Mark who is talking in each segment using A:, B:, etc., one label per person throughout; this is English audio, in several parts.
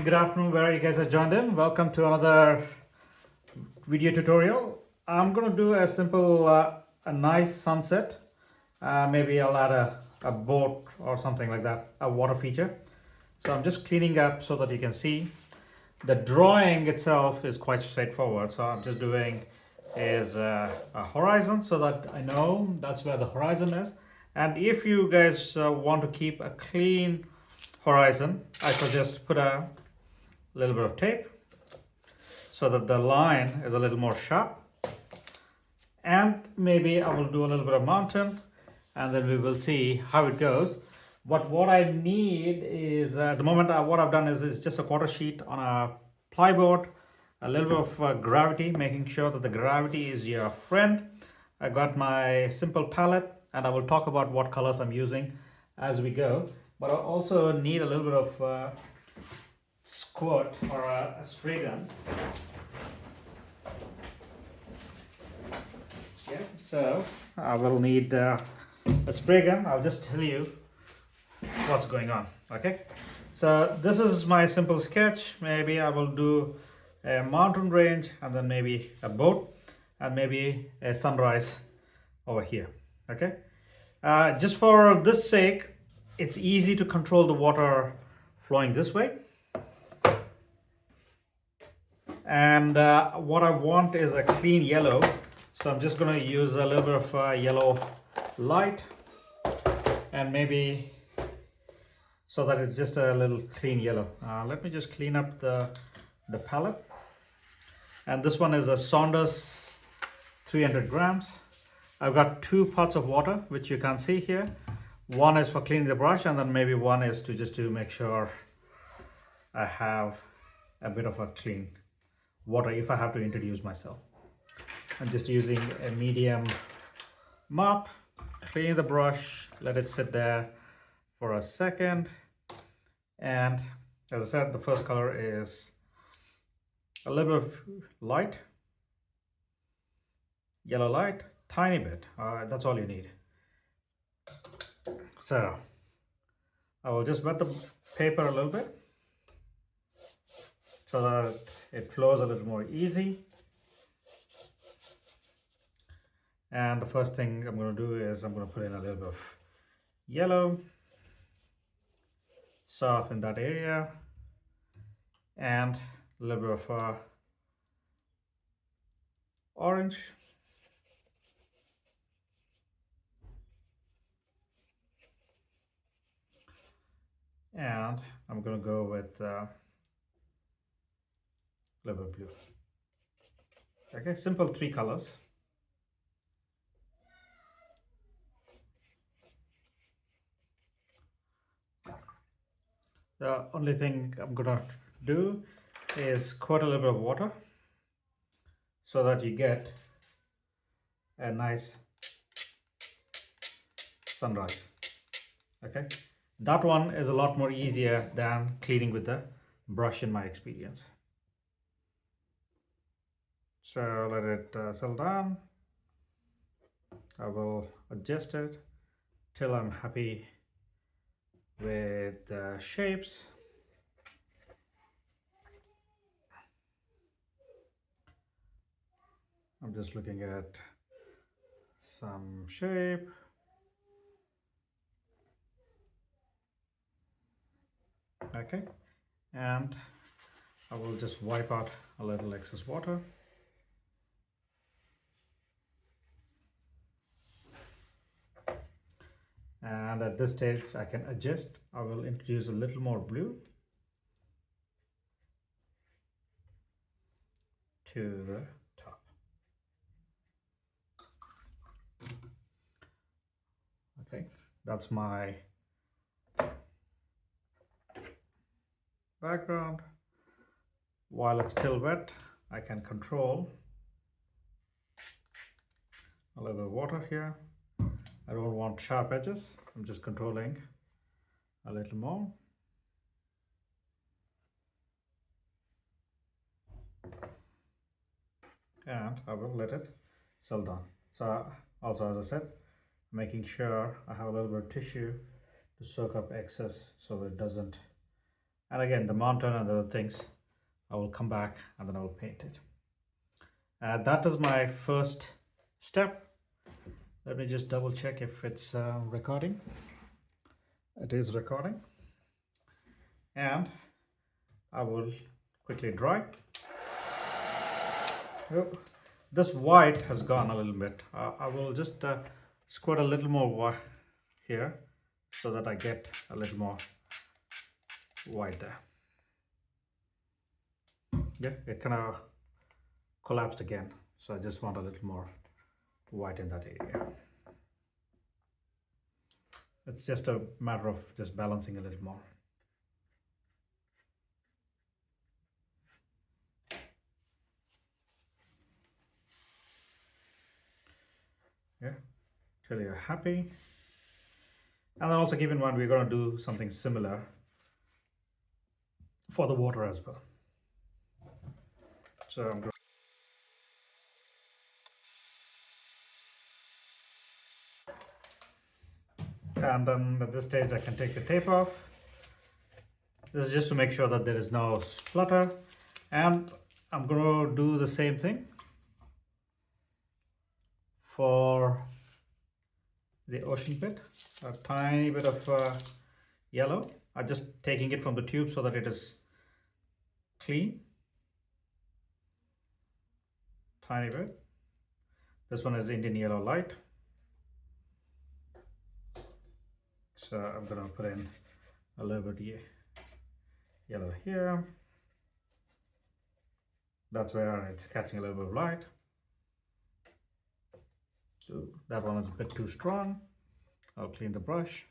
A: good afternoon, wherever you guys have joined in. Welcome to another video tutorial. I'm going to do a simple, a nice sunset. Maybe I'll add a boat or something like that, a water feature. So I'm just cleaning up so that you can see. The drawing itself is quite straightforward. So I'm just doing is a horizon so that I know that's where the horizon is. And if you guys want to keep a clean horizon, I suggest put a little bit of tape so that the line is a little more sharp. And maybe I will do a little bit of mountain and then we will see how it goes. But what I need is, at the moment what I've done is just a quarter sheet on a plyboard, a little bit of gravity, making sure that the gravity is your friend. I got my simple palette and I will talk about what colors I'm using as we go. But I also need a little bit of squirt or a spray gun. Yeah, so I will need a spray gun. I'll just tell you what's going on. Okay, so this is my simple sketch. Maybe I will do a mountain range and then maybe a boat and maybe a sunrise over here. Okay, just for this sake, it's easy to control the water flowing this way. And what I want is a clean yellow, so I'm just going to use a little bit of yellow light and maybe so that it's just a little clean yellow. Let me just clean up the palette. And this one is a Saunders 300 grams. I've got 2 pots of water, which you can see here. One is for cleaning the brush, and then maybe one is to make sure I have a bit of a clean water if I have to introduce myself. I'm just using a medium mop, clean the brush, let it sit there for a second. And as I said, the first color is a little bit of light, yellow light, tiny bit. That's all you need. So I will just wet the paper a little bit so that it flows a little more easy. And the first thing I'm going to do is I'm going to put in a little bit of yellow, soften that area, and a little bit of orange. And I'm going to go with a little bit of blue. Okay, simple 3 colors. The only thing I'm gonna do is squirt a little bit of water so that you get a nice sunrise. Okay, that one is a lot more easier than cleaning with the brush in my experience. So let it settle down. I will adjust it till I'm happy with the shapes. I'm just looking at some shape. Okay, and I will just wipe out a little excess water. And at this stage I can adjust. I will introduce a little more blue to the top. Okay, that's my background. While it's still wet, I can control a little bit of water here. I don't want sharp edges. I'm just controlling a little more. And I will let it settle down. So also, as I said, making sure I have a little bit of tissue to soak up excess so that it doesn't And again, the mountain and other things, I will come back and then I will paint it. That is my first step. Let me just double check if it's recording. It is recording. And I will quickly dry. Oh, this white has gone a little bit. I will just squirt a little more white here so that I get a little more white there. Yeah, it kind of collapsed again. So I just want a little more white in that area. It's just a matter of just balancing a little more. Yeah, till you're happy. And then also keep in mind we're going to do something similar for the water as well. So I'm going and then at this stage I can take the tape off. This is just to make sure that there is no splutter, and I'm going to do the same thing for the ocean bit. A tiny bit of yellow. I'm just taking it from the tube so that it is clean. Tiny bit. This one is Indian yellow light. So I'm going to put in a little bit yellow here. That's where it's catching a little bit of light. So that one is a bit too strong. I'll clean the brush.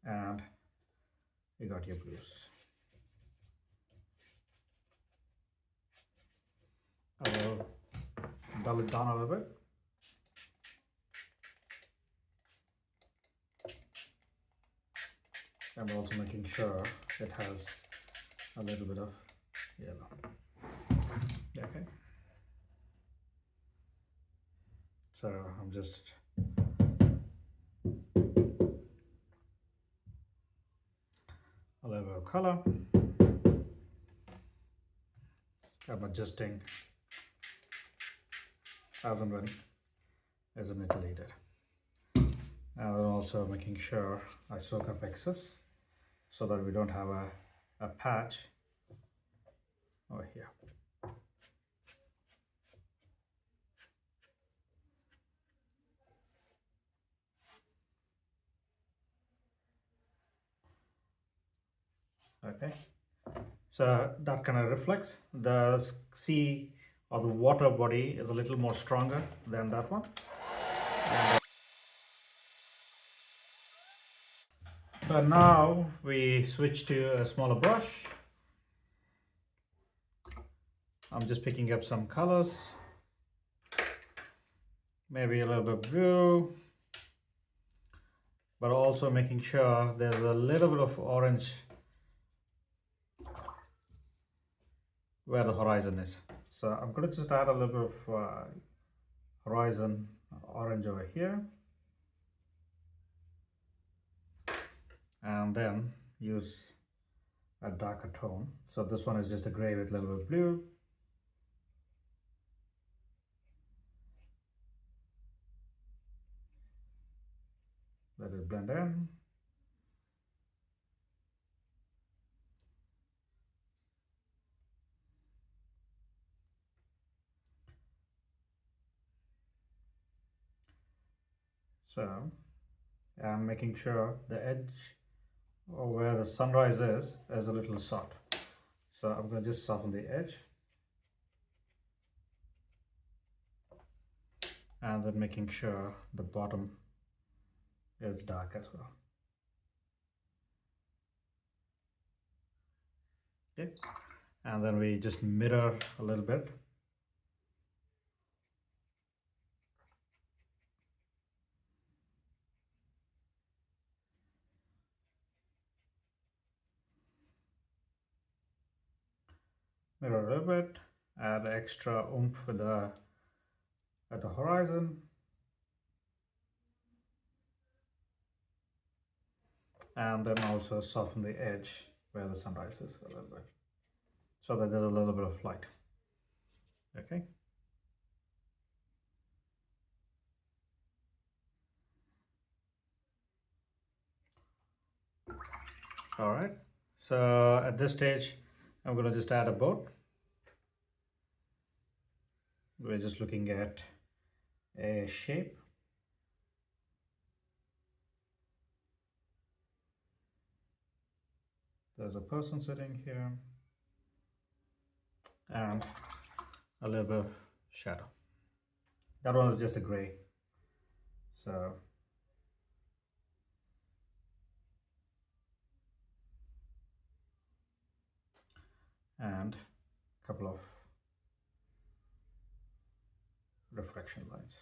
A: And you got your blues. I will dull it down a little bit. I'm also making sure it has a little bit of yellow. Okay. So I'm just a little bit of color. I'm adjusting as and when as it needed. And then also making sure I soak up excess so that we don't have a patch over here. Okay, so that kind of reflects. The sea or the water body is a little more stronger than that one. So now we switch to a smaller brush. I'm just picking up some colors, maybe a little bit of blue, but also making sure there's a little bit of orange where the horizon is. So I'm going to just add a little bit of horizon orange over here, and then use a darker tone. So this one is just a gray with a little bit of blue. Let it blend in. So I'm making sure the edge or where the sunrise is a little soft. So I'm going to just soften the edge. And then making sure the bottom is dark as well. Okay. And then we just mirror a little bit. Mirror a little bit, add extra oomph with at the horizon, and then also soften the edge where the sunrise is a little bit, so that there's a little bit of light. Okay. All right, so at this stage I'm going to just add a boat. We're just looking at a shape. There's a person sitting here and a little bit of shadow. That one is just a gray. So and a couple of reflection lines.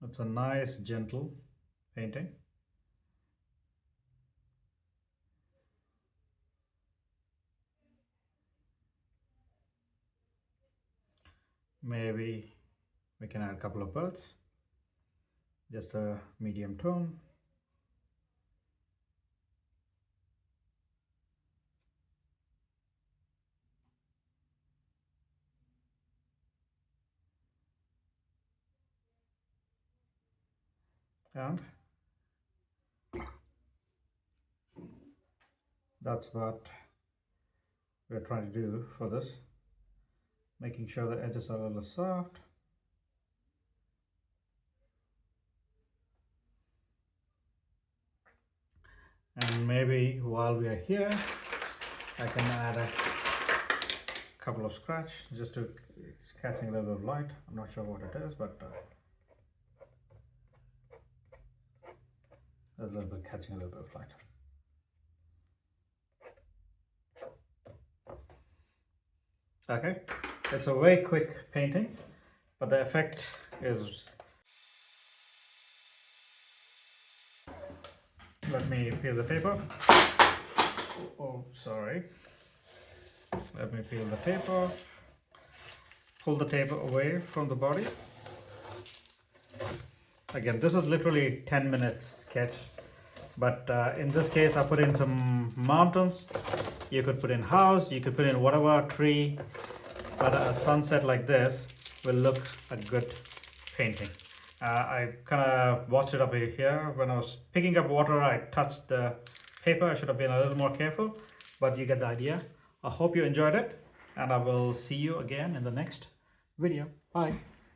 A: It's a nice gentle painting. Maybe we can add a couple of birds, just a medium tone. And that's what we're trying to do for this, making sure the edges are a little soft. And maybe while we are here, I can add a couple of scratch just to, it's catching a little bit of light. I'm not sure what it is, but there's a little bit catching a little bit of light. Okay, it's a very quick painting, but the effect is, let me peel the tape off. Oh, sorry. Let me peel the tape off. Pull the tape away from the body. Again, this is literally 10 minutes sketch, but in this case I put in some mountains. You could put in house, you could put in whatever tree, but a sunset like this will look a good painting. I kind of watched it up here. When I was picking up water, I touched the paper. I should have been a little more careful, but you get the idea. I hope you enjoyed it, and I will see you again in the next video. Bye.